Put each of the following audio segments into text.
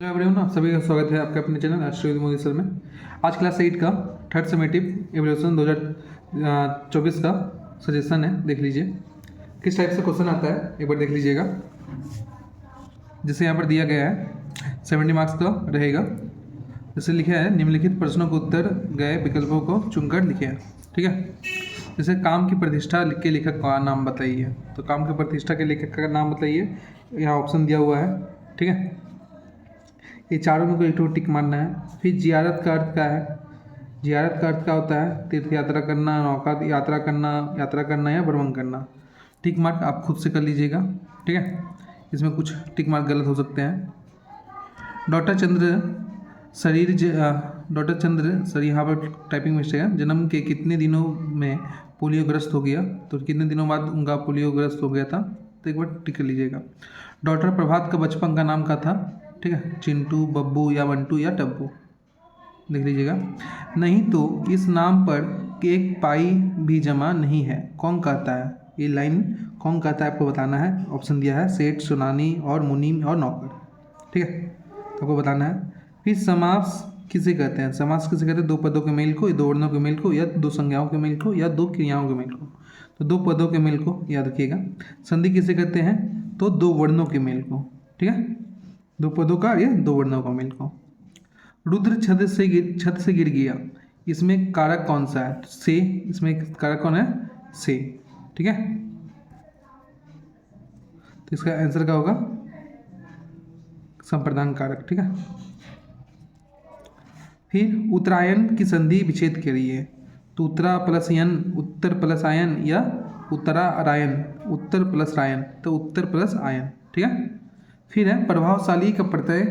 Hello everyone, आप सभी का स्वागत है आपके अपने चैनल राष्ट्रीय मोदी सर में। आज क्लास 8 का थर्ड समेटिव एवल्यूशन 2024 का सजेशन है, देख लीजिए किस टाइप से क्वेश्चन आता है, एक बार देख लीजिएगा। जैसे यहाँ पर दिया गया है 70 मार्क्स का रहेगा। जैसे लिखा है निम्नलिखित प्रश्नों को उत्तर गए विकल्पों को चुनकर लिखे, ठीक है। जैसे काम की प्रतिष्ठा के लेखक का नाम बताइए, तो काम की प्रतिष्ठा के लेखक का नाम बताइए, यहाँ ऑप्शन दिया हुआ है, ठीक है। ये चारों में कोई एक टिक मारना है। फिर जियारत का अर्थ क्या है? जियारत का अर्थ क्या होता है? तीर्थ यात्रा करना, नौका यात्रा करना या भ्रमण करना। टिक मार्क आप खुद से कर लीजिएगा, ठीक है। इसमें कुछ टिक मार्क गलत हो सकते हैं। डॉक्टर चंद्र सर यहाँ पर टाइपिंग मिस्टेक है। जन्म के कितने दिनों में पोलियोग्रस्त हो गया, तो कितने दिनों बाद उनका पोलियोग्रस्त हो गया था, तो एक बार टिक कर लीजिएगा। डॉक्टर प्रभात का बचपन का नाम क्या था, ठीक है। चिंटू, बब्बू या बंटू या टब्बू, देख लीजिएगा। नहीं तो इस नाम पर एक पाई भी जमा नहीं है, कौन कहता है? ये लाइन कौन कहता है आपको बताना है। ऑप्शन दिया है सेठ, सुनानी और मुनीम और नौकर, ठीक है, तो आपको बताना है। फिर समास किसे कहते हैं? समास किसे कहते हैं? दो पदों के मेल को, या दो वर्णों के मेल को, या दो संज्ञाओं के मेल को, या दो क्रियाओं के मेल को। तो दो पदों के मेल को याद रखिएगा। संधि किसे कहते हैं? तो दो वर्णों के मेल को, ठीक है, दो पदों का या दो वर्णों का मेल को। रुद्र छत से गिर गया, इसमें कारक कौन सा है? से। इसमें कारक कौन है? से, ठीक है। तो इसका आंसर क्या होगा? संप्रदान कारक, ठीक है। फिर उत्तरायण की संधि विच्छेद करिए, तो उत्तरा प्लस यन, उत्तर प्लस आयन, या उत्तरारायण, उत्तर प्लस रायन, तो उत्तर प्लस आयन, ठीक है। फिर है प्रभावशाली का प्रत्यय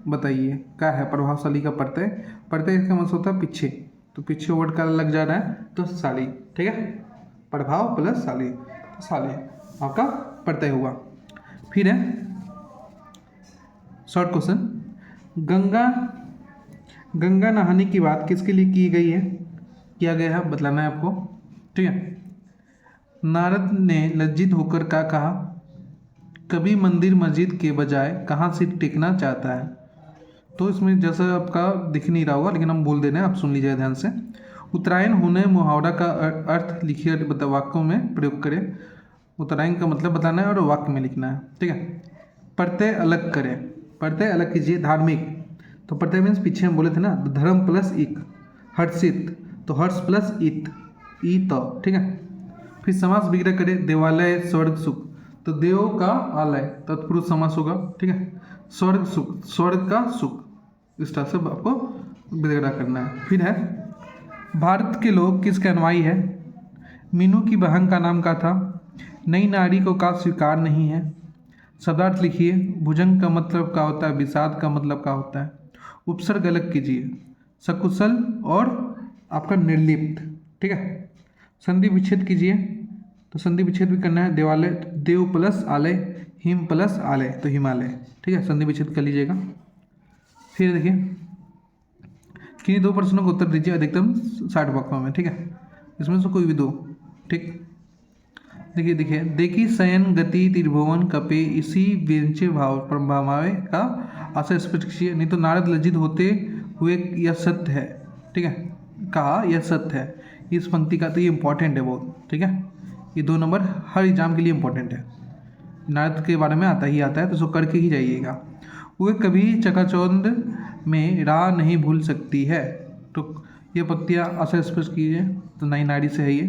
बताइए, क्या है प्रभावशाली का प्रत्यय? प्रत्यय इसका मतलब होता है पीछे, तो पीछे वर्ड का लग जा रहा है तो शाली, ठीक है। प्रभाव प्लस शाली, तो शाली आपका प्रत्यय हुआ। फिर है शॉर्ट क्वेश्चन, गंगा नहाने की बात किसके लिए की गई है, किया गया है, बतलाना है आपको, ठीक है। नारद ने लज्जित होकर क्या कहा? कभी मंदिर मस्जिद के बजाय कहाँ से टिकना चाहता है। तो इसमें जैसा आपका दिख नहीं रहा होगा, लेकिन हम बोल दे रहे हैं, आप सुन लीजिए ध्यान से। उत्तरायण होने मुहावरा का अर्थ लिखिए, वाक्यों में प्रयोग करें। उत्तरायण का मतलब बताना है और वाक्य में लिखना है, ठीक है। प्रत्यय अलग करें, प्रत्यय अलग कीजिए। धार्मिक, तो प्रत्यय मीन्स पीछे हम बोले थे ना, धर्म प्लस इक। हर्षित, तो हर्ष प्लस इत, ठीक है। फिर समास विग्रह करें। देवालय, स्वर्ग, सुख, तो देव का आलय तत्पुरुष समास होगा, ठीक है। स्वर्ग सुख, स्वर्ग का सुख, इस तरह से आपको विग्रह करना है। फिर है भारत के लोग किसके अनुयायी है? मीनू की बहन का नाम क्या था? नई नारी को का स्वीकार नहीं है। शब्दार्थ लिखिए। भुजंग का मतलब क्या होता है? विषाद का मतलब क्या होता है? उपसर्ग अलग कीजिए, सकुशल और आपका निर्लिप्त, ठीक है। संधि विच्छेद कीजिए, तो संधि विच्छेद भी करना है। देवालय, देव प्लस आलय, हिम प्लस आलय, तो हिमालय, ठीक है। संधि विच्छेद कर लीजिएगा। फिर देखिए किन्हीं दो प्रश्नों को उत्तर दीजिए अधिकतम 60 वाक्यों में, ठीक है। इसमें से कोई भी दो, ठीक। देखिए देखी शयन गति त्रिभुवन कपे, इसी विंचे भाव प्रभावे का आशय स्पष्ट कीजिए। नहीं तो नारद लज्जित होते हुए यह सत्य है, ठीक है, कहा यह सत्य है। इस पंक्ति का तो ये इंपॉर्टेंट है बहुत, ठीक है। ये 2 नंबर हर एग्जाम के लिए इंपॉर्टेंट है। नारद के बारे में आता है, तो उसको करके ही जाइएगा। वे कभी चकाचौंध में राह नहीं भूल सकती है, तो ये पंक्तियाँ आशय स्पष्ट कीजिए, तो नई नारी से है ये।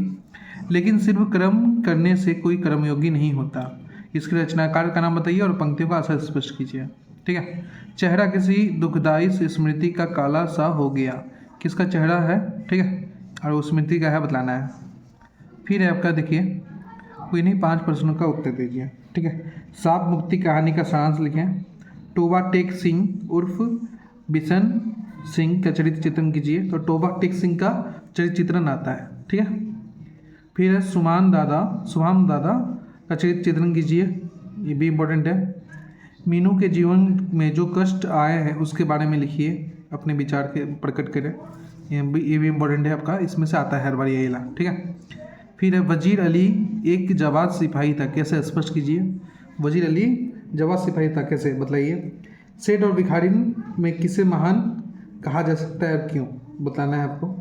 लेकिन सिर्फ कर्म करने से कोई कर्मयोगी नहीं होता। इसके रचनाकार का नाम बताइए और पंक्तियों का आशय स्पष्ट कीजिए, ठीक है। चेहरा किसी दुखदायी स्मृति का काला सा हो गया, किसका चेहरा है, ठीक है, और उस स्मृति का है बतलाना है। फिर है आपका देखिए कोई नहीं 5 प्रश्नों का उत्तर दीजिए, ठीक है। सांप मुक्ति कहानी का सारांश लिखें। टोबा टेक सिंह उर्फ बिशन सिंह का चरित्र चित्रण कीजिए, तो टोबा टेक सिंह का चरित्र चित्रण आता है, ठीक है। फिर है सुभाम दादा का चरित्र चित्रण कीजिए, ये भी इम्पोर्टेंट है। मीनू के जीवन में जो कष्ट आए हैं उसके बारे में लिखिए, अपने विचार के प्रकट करें, ये भी इम्पोर्टेंट है आपका, इसमें से आता है हर बार यही ला, ठीक है। फिर है वजीर अली एक जाबाज सिपाही था, कैसे स्पष्ट कीजिए। वजीर अली जाबाज सिपाही था, कैसे बतलाइए। सेठ और भिखारिन में किसे महान कहा जा सकता है और क्यों, बताना है आपको।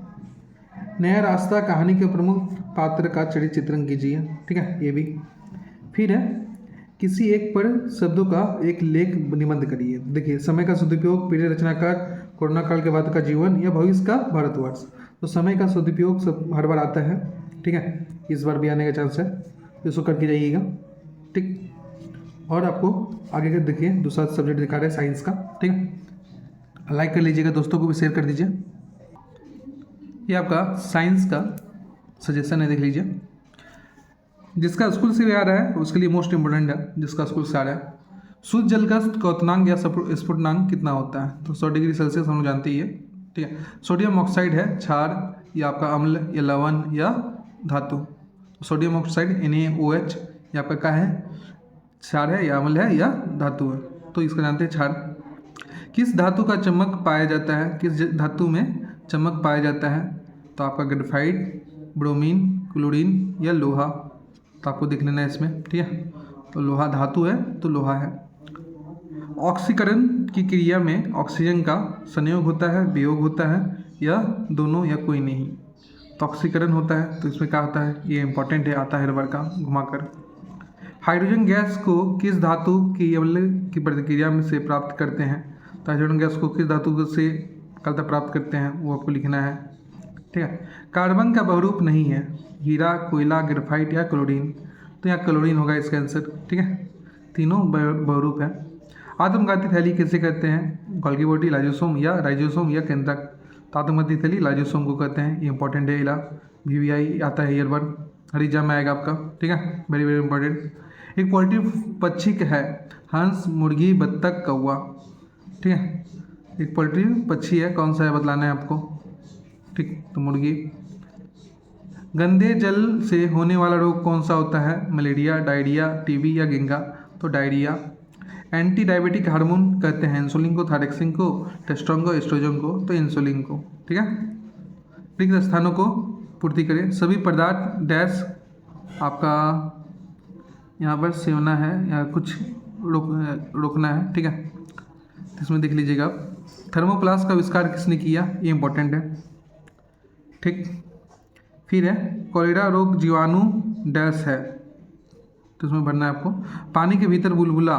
नया रास्ता कहानी के प्रमुख पात्र का चरित्र चित्रण कीजिए, ठीक है, ये भी। फिर है किसी एक पर शब्दों का एक लेख निबंध करिए। देखिए, समय का सदुपयोग, प्रिय रचनाकार, कोरोना काल के बाद का जीवन या भविष्य का भारतवर्ष। तो समय का सदुपयोग सब हर बार आता है, ठीक है, इस बार भी आने का चांस है, इसको करके जाइएगा, ठीक। और आपको आगे का देखिए दूसरा सब्जेक्ट दिखा रहे हैं साइंस का, ठीक है। लाइक कर लीजिएगा, दोस्तों को भी शेयर कर दीजिए। ये आपका साइंस का सजेशन है, देख लीजिए। जिसका स्कूल से आ रहा है उसके लिए मोस्ट इंपोर्टेंट है, जिसका स्कूल से आ रहा है। शुद्ध जल का क्वथनांक या स्फुटनांक कितना होता है? तो 100 डिग्री सेल्सियस हम लोग जानते ही है, ठीक है। सोडियम ऑक्साइड है, क्षार या आपका अम्ल या लवण या धातु। सोडियम ऑक्साइड NaOH या आपका क्या है, क्षार है या अम्ल है या धातु है, तो इसको जानते हैं क्षार। किस धातु का चमक पाया जाता है, किस धातु में चमक पाया जाता है? तो आपका ग्रेफाइट, ब्रोमीन, क्लोरीन या लोहा। तो आपको देख लेना है इसमें, ठीक है। तो लोहा धातु है, तो लोहा है। ऑक्सीकरण की क्रिया में ऑक्सीजन का संयोग होता है, वियोग होता है या दोनों या कोई नहीं? तो ऑक्सीकरण होता है, तो इसमें क्या होता है, ये इंपॉर्टेंट है, आता है हर बार का घुमाकर। हाइड्रोजन गैस को किस धातु की अम्ल की प्रतिक्रिया में से प्राप्त करते हैं? तो हाइड्रोजन गैस को किस धातु से प्राप्त करते हैं वो आपको लिखना है, ठीक है। कार्बन का बहुरूप नहीं है, हीरा, कोयला, ग्रेफाइट या क्लोरीन? तो यहाँ क्लोरीन होगा इसका आंसर, ठीक है। तीनों बहुरूप है। आत्मघाती थैली किसे कहते हैं? गोल्गी बॉडी, लाइसोसोम या राइजोसोम या केंद्रक? तो आत्मघाती थैली लाइसोसोम को कहते हैं, ये इंपॉर्टेंट है। इला VVI आता है ईयर बार, हर एग्जाम में आएगा आपका, ठीक है, वेरी वेरी इंपॉर्टेंट। एक पोल्ट्री पक्षी है, हंस, मुर्गी, बत्तख, कौवा, ठीक है। एक पोल्ट्री पक्षी है, कौन सा है बतलाना है आपको, ठीक, तो मुर्गी। गंदे जल से होने वाला रोग कौन सा होता है? मलेरिया, डायरिया, TB या गेंगा? तो डायरिया। एंटी डायबिटिक हार्मोन कहते हैं इंसुलिन को, थायरॉक्सिन को, टेस्टोस्टेरोन को, एस्ट्रोजन को? तो इंसुलिन को, ठीक है। रिक्त स्थानों को पूर्ति करें। सभी पदार्थ डैश आपका यहाँ पर सेवना है या कुछ रोकना है, ठीक है। इसमें देख लीजिएगा आप। थर्मोप्लास्ट का आविष्कार किसने किया? ये इंपॉर्टेंट है, ठीक। फिर है कॉलेरा रोग जीवाणु डैश है, तो इसमें भरना है आपको। पानी के भीतर बुलबुला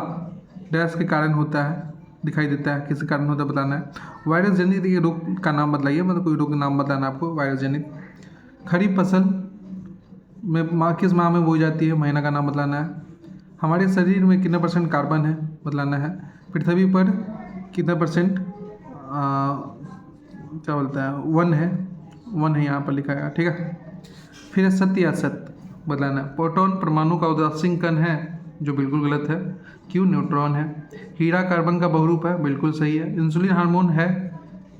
डैश के कारण होता है, दिखाई देता है, किस कारण होता है बताना है। वायरस जनित ये रोग का नाम बताइए, मतलब कोई रोग का नाम बताना है आपको, वायरस जनित। खरीफ फसल में किस माह में बोई जाती है? महीना का नाम बताना है। हमारे शरीर में कितना % कार्बन है बतलाना है। पृथ्वी पर कितना % क्या बोलता है, 1 है, 1 है यहाँ पर लिखा है, ठीक है। फिर सत्य या असत्य बतलाना है। प्रोटॉन परमाणु का उदासीन कण है, जो बिल्कुल गलत है। क्यों? न्यूट्रॉन है। हीरा कार्बन का बहुरूप है, बिल्कुल सही है। इंसुलिन हार्मोन है,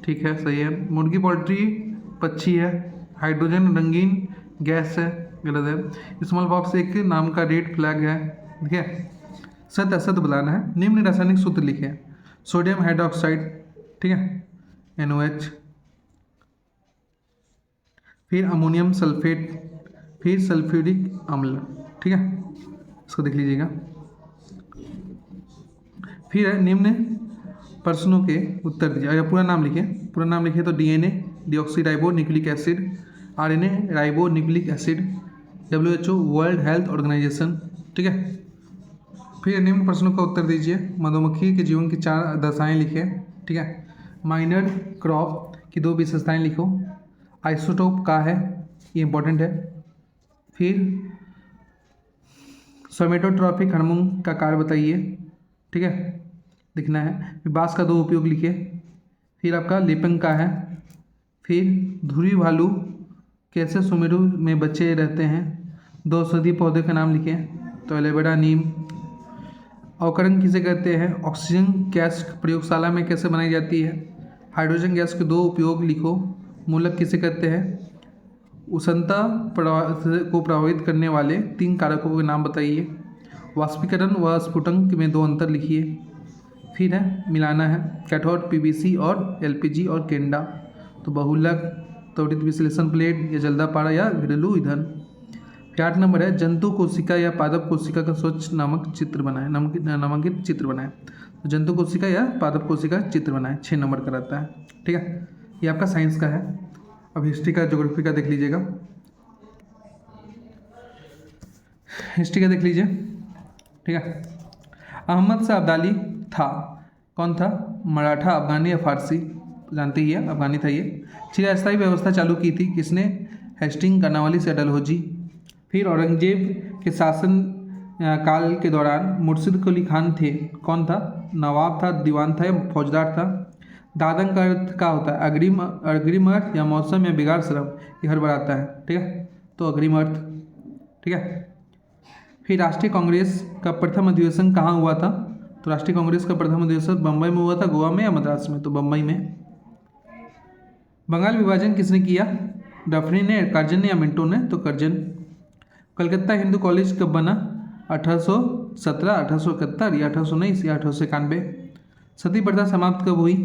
ठीक है, सही है। मुर्गी पोल्ट्री पक्षी है। हाइड्रोजन रंगीन गैस है, गलत है। स्मॉल पॉक्स एक नाम का रेड फ्लैग है, ठीक है। सत्य असत्य बताना है। निम्न रासायनिक सूत्र लिखे। सोडियम हाइड्रोक्साइड, ठीक है, NOH। फिर अमोनियम सल्फेट, फिर सल्फ्यूरिक अम्ल, ठीक है, इसको देख लीजिएगा। फिर है निम्न प्रश्नों के उत्तर दीजिए। अगर पूरा नाम लिखिए, पूरा नाम लिखिए तो DNA deoxyribonucleic acid, RNA ribonucleic acid, WHO world health organisation, ठीक है। फिर निम्न प्रश्नों का उत्तर दीजिए। मधुमक्खी के जीवन की 4 दशाएं लिखें, ठीक है। माइनर क्रॉप की 2 विशेषताएं लिखो। आइसोटोप का है, ये इंपॉर्टेंट है। फिर सोमेटोट्रॉपिक हार्मोन का कार्य बताइए, ठीक है, लिखना है। बांस का 2 उपयोग लिखिए। फिर आपका लिपंग का है। फिर धुरी भालू कैसे सुमेरु में बचे रहते हैं? 2 औषधीय पौधे का नाम लिखें, तो एलोवेरा, नीम। अवकरण किसे कहते हैं? ऑक्सीजन गैस प्रयोगशाला में कैसे बनाई जाती है? हाइड्रोजन गैस के 2 उपयोग लिखो। मूलक किसे कहते हैं? उष्णता को प्रभावित करने वाले 3 कारकों के नाम बताइए। वाष्पीकरण व स्फुटन में 2 अंतर लिखिए। फिर है मिलाना है कैथोड PVC और LPG और केंडा। तो बहुलक, त्वरित विश्लेषण प्लेट या जल्दा पारा या घरेलू ईंधन। फिर 8 नंबर है जंतु कोशिका या पादप कोशिका का स्वच्छ नामक चित्र बनाए, नामांकित चित्र बनाए। तो जंतु कोशिका या पादप कोशिका चित्र बनाए 6 नंबर का रहता है। ठीक है, ये आपका साइंस का है। अब हिस्ट्री का ज्योग्राफी का देख लीजिएगा। हिस्ट्री का देख लीजिए। ठीक है, अहमद शाह अब्दाली था, कौन था? मराठा, अफगानी या फारसी? जानते ही है, अफगानी था ये। चिरस्थायी व्यवस्था चालू की थी किसने? हेस्टिंग, कर्नावाली से डलहौजी। फिर औरंगजेब के शासन काल के दौरान मुर्शिद कुली खान थे, कौन था? नवाब था, दीवान था या फौजदार था? दादन का अर्थ क्या होता है? अग्रिम अर्थ या मौसम या बिगाड़ श्रम, ये हर बार आता है। ठीक है, तो अग्रिम अर्थ। ठीक है, फिर राष्ट्रीय कांग्रेस का प्रथम अधिवेशन कहाँ हुआ था? तो राष्ट्रीय कांग्रेस का प्रथम अधिवेशन बम्बई में हुआ था, गोवा में या मद्रास में? तो बम्बई में। बंगाल विभाजन किसने किया? डफरी ने, कर्जन ने या मिंटो ने? तो कर्जन। कलकत्ता हिंदू कॉलेज कब बना? 1817, 1871 या 1819 या 1891? सती प्रथा समाप्त कब हुई?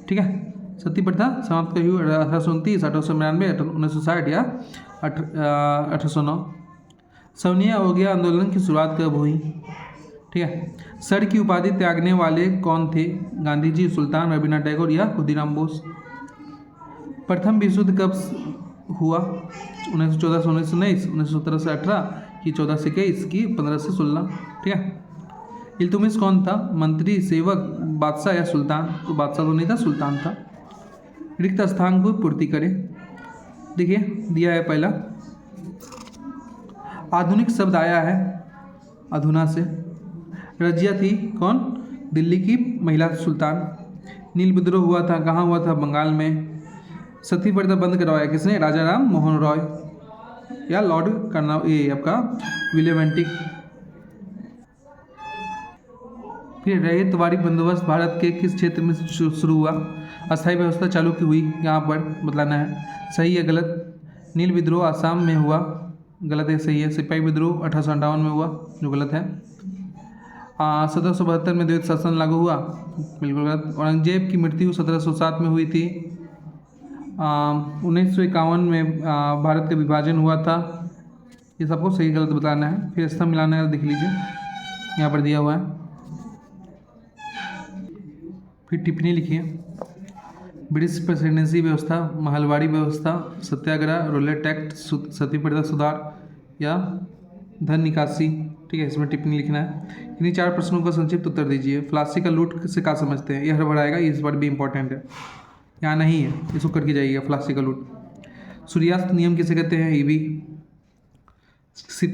ठीक है, सती प्रथा समाप्त कब हुई? 1829, 1892, 1960 या 1809? सवनीय अवज्ञा आंदोलन की शुरुआत कब हुई? ठीक है, सर की उपाधि त्यागने वाले कौन थे? गांधी जी, सुल्तान, रविन्द्रनाथ टैगोर या खुदीराम बोस? प्रथम विश्व युद्ध कब हुआ? 1914 से 1919, 1917 से 18 की 14 से 21 की 15 से 16? ठीक है, इल्तुतमिश कौन था? मंत्री, सेवक, बादशाह या सुल्तान? तो बादशाह तो नहीं था, सुल्तान था। रिक्त स्थान को पूर्ति करें। देखिए दिया है पहला, आधुनिक शब्द आया है अधुना से। रजिया थी कौन? दिल्ली की महिला सुल्तान। नील विद्रोह हुआ था, कहाँ हुआ था? बंगाल में। सती प्रथा बंद करवाया किसने? राजा राम मोहन रॉय या लॉर्ड ये आपका विलियम एंटिक। फिर रैयतवाड़ी बंदोबस्त भारत के किस क्षेत्र में शुरू हुआ? अस्थायी व्यवस्था चालू की हुई, यहाँ पर बतलाना है। सही है गलत? नील विद्रोह आसाम में हुआ, गलत है। सही है। सिपाही विद्रोह 1858 में हुआ, जो गलत है। 1772 में द्वैत शासन लागू हुआ, बिल्कुल गलत। औरंगजेब की मृत्यु 1707 में हुई थी। 1951 में भारत का विभाजन हुआ था। ये सबको सही गलत बताना है। फिर स्तंभ मिलाना है, देख लीजिए यहाँ पर दिया हुआ है। फिर टिप्पणी लिखिए। ब्रिटिश प्रेसिडेंसी व्यवस्था, महलवाड़ी व्यवस्था, सत्याग्रह, रोलेट एक्ट, सती प्रथा सुधार या धन निकासी। ठीक है, इसमें टिप्पणी लिखना है। इन्हीं 4 प्रश्नों का संक्षिप्त उत्तर दीजिए। फ्लासी का लूट से क्या समझते हैं? यह हर बार आएगा, इस बार भी इंपॉर्टेंट है, यहाँ नहीं है, इसको करके जाइएगा। फ्लासी का लूट। सूर्यास्त नियम किसे कहते हैं? ईवी।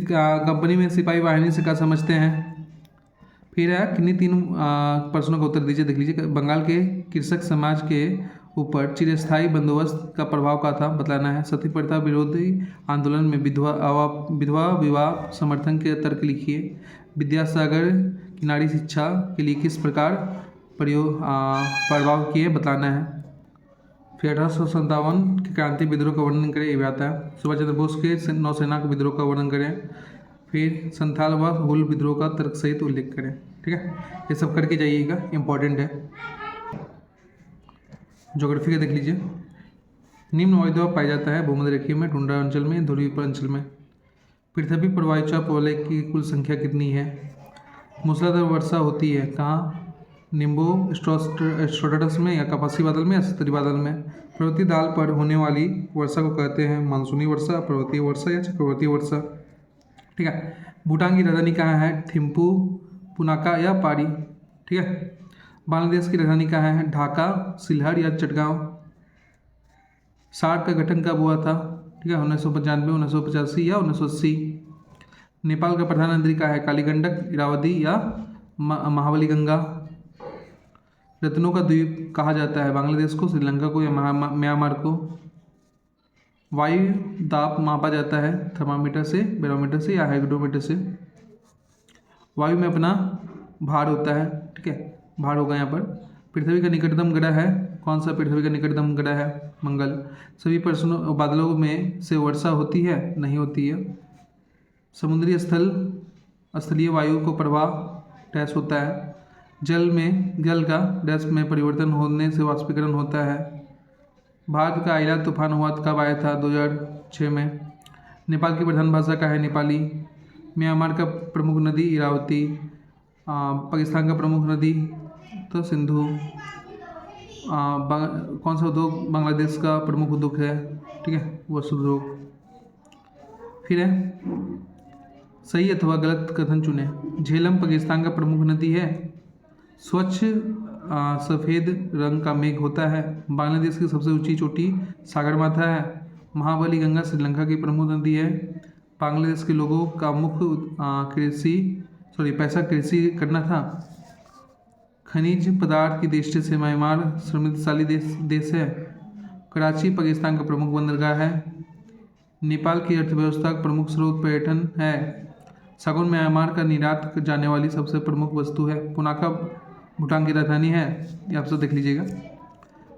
कंपनी में सिपाही वाहिनी से क्या समझते हैं? फिर है किन्हीं 3 प्रश्नों का उत्तर दीजिए, देख लीजिए। बंगाल के कृषक समाज के ऊपर चिरस्थायी बंदोबस्त का प्रभाव क्या था? बतलाना है। सती प्रथा विरोधी आंदोलन में विधवा विवाह समर्थन के तर्क लिखिए। विद्यासागर की नारी शिक्षा के लिए किस प्रकार प्रभाव किए? बताना है। फिर 1857 के क्रांति विद्रोह का वर्णन करें, ये भी आता है। सुभाष चंद्र बोस के नौसेना के विद्रोह का वर्णन करें। फिर संथाल व हुल विद्रोह का तर्क सहित उल्लेख करें। ठीक है, ये सब करके जाइएगा, इंपॉर्टेंट है। ज्योग्राफी का देख लीजिए। निम्न वायुदबाव पाया जाता है भूमध्य रेखीय में, टुंड्रा अंचल में, ध्रुवीय अंचल में। पृथ्वी पर वायुचाप वलय की कुल संख्या कितनी है? मूसलाधार वर्षा होती है कहाँ? निम्बो स्ट्रोटस में या कपासी बादल में या सतरी बादल में? पर्वतीय ढाल पर होने वाली वर्षा को कहते हैं मानसूनी वर्षा, पर्वतीय वर्षा या चक्रवर्तीय वर्षा। ठीक है, भूटान की राजधानी कहाँ है? थिम्पू, पुनाका या पारी? ठीक है, बांग्लादेश की राजधानी कहाँ है? ढाका, सिलहट या चटगांव? सार्क का गठन कब हुआ था? ठीक है, 1995, 1985 या 1980? नेपाल का प्रधान नदी कहाँ है? कालीगंडक, इरावदी या महाबली गंगा? रत्नों का द्वीप कहा जाता है? बांग्लादेश को, श्रीलंका को या म्यांमार को? वायु दाब मापा जाता है थर्मामीटर से, बैरोमीटर से या हाइग्रोमीटर से? वायु में अपना भार होता है। ठीक है, भार होगा यहाँ पर। पृथ्वी का निकटतम ग्रह है कौन सा? पृथ्वी का निकटतम ग्रह है मंगल। सभी प्रश्नों बादलों में से वर्षा होती है? नहीं होती है। समुद्री स्थलीय वायु को प्रवाह डैश होता है। जल का डैश में परिवर्तन होने से वाष्पीकरण होता है। भारत का आइला तूफान हुआ कब आया था? 2006 में। नेपाल की प्रधान भाषा क्या है? नेपाली। म्यांमार का प्रमुख नदी इरावती। पाकिस्तान का प्रमुख नदी तो सिंधु। कौन सा उद्योग बांग्लादेश का प्रमुख उद्योग है? ठीक है, वस्त्र उद्योग। फिर है सही अथवा गलत कथन चुने। झेलम पाकिस्तान का प्रमुख नदी है। स्वच्छ सफ़ेद रंग का मेघ होता है। बांग्लादेश की सबसे ऊंची चोटी सागरमाथा है। महाबली गंगा श्रीलंका की प्रमुख नदी है। बांग्लादेश के लोगों का मुख्य पैसा कृषि करना था। खनिज पदार्थ की दृष्टि से म्यांमार समृद्धशाली देश है। कराची पाकिस्तान का प्रमुख बंदरगाह है। नेपाल की अर्थव्यवस्था का प्रमुख स्रोत पर्यटन है। सागौन म्यांमार का निर्यात जाने वाली सबसे प्रमुख वस्तु है। पुनाका भूटान की राजधानी है। ये आप सब देख लीजिएगा।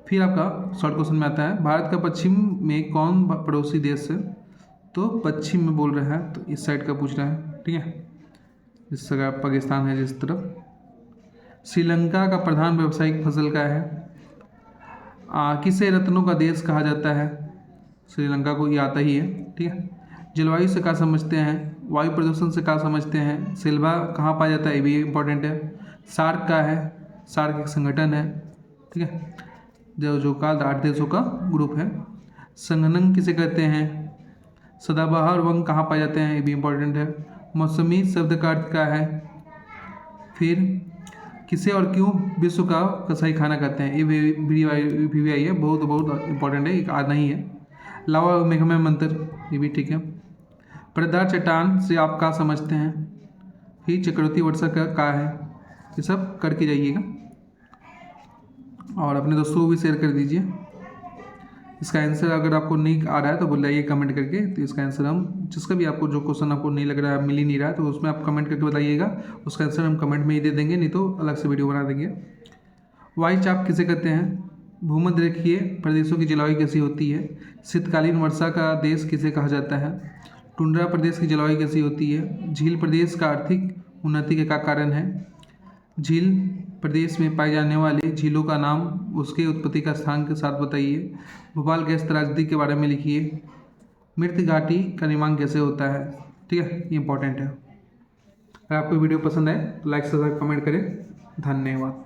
फिर आपका शॉर्ट क्वेश्चन में आता है भारत का पश्चिम में कौन पड़ोसी देश है? तो पश्चिम में बोल रहा है तो इस साइड का पूछ रहा है। ठीक है, जिस जगह पाकिस्तान है जिस तरफ। श्रीलंका का प्रधान व्यावसायिक फसल क्या है? किसे रत्नों का देश कहा जाता है? श्रीलंका को ये आता ही है। ठीक है, जलवायु से क्या समझते हैं? वायु प्रदूषण से क्या समझते हैं? सिल्वा कहाँ पाया जाता है? ये भी इंपॉर्टेंट है। सार्क का है? सार्क एक संगठन है। ठीक है, जो का 8 देशों का ग्रुप है। संघनन किसे कहते हैं? सदाबहार वंग कहाँ पाए जाते हैं? ये भी इंपॉर्टेंट है। मौसमी शब्द का अर्थ क्या है? फिर किसे और क्यों विश्व का कसाई खाना कहते हैं? ये भी आई है, बहुत इंपॉर्टेंट है, एक आना ही है। लावा मेघमय मंत्र, ये भी ठीक है। पर्दार चट्टान से आप क्या समझते हैं? फिर चक्रवर्ती वर्षा का है? ये सब करके जाइएगा और अपने दोस्तों को भी शेयर कर दीजिए। इसका आंसर अगर आपको नहीं आ रहा है तो बताइए कमेंट करके। तो इसका आंसर हम जिसका भी आपको जो क्वेश्चन आपको नहीं लग रहा है, मिल ही नहीं रहा है, तो उसमें आप कमेंट करके बताइएगा। उसका आंसर हम कमेंट में ही दे देंगे, नहीं तो अलग से वीडियो बना देंगे। वायु चाप किसे कहते हैं? भूमध्य रेखीय प्रदेशों की जलवायु कैसी होती है? शीतकालीन वर्षा का देश किसे कहा जाता है? टुंड्रा प्रदेश की जलवायु कैसी होती है? झील प्रदेश का आर्थिक उन्नति के क्या कारण है? झील प्रदेश में पाई जाने वाली झीलों का नाम, उसके उत्पत्ति का स्थान के साथ बताइए। भोपाल गैस त्रासदी के बारे में लिखिए। मृत घाटी का निर्माण कैसे होता है? ठीक है, ये इंपॉर्टेंट है। अगर आपको वीडियो पसंद आए तो लाइक सब्सक्राइब कमेंट करें। धन्यवाद।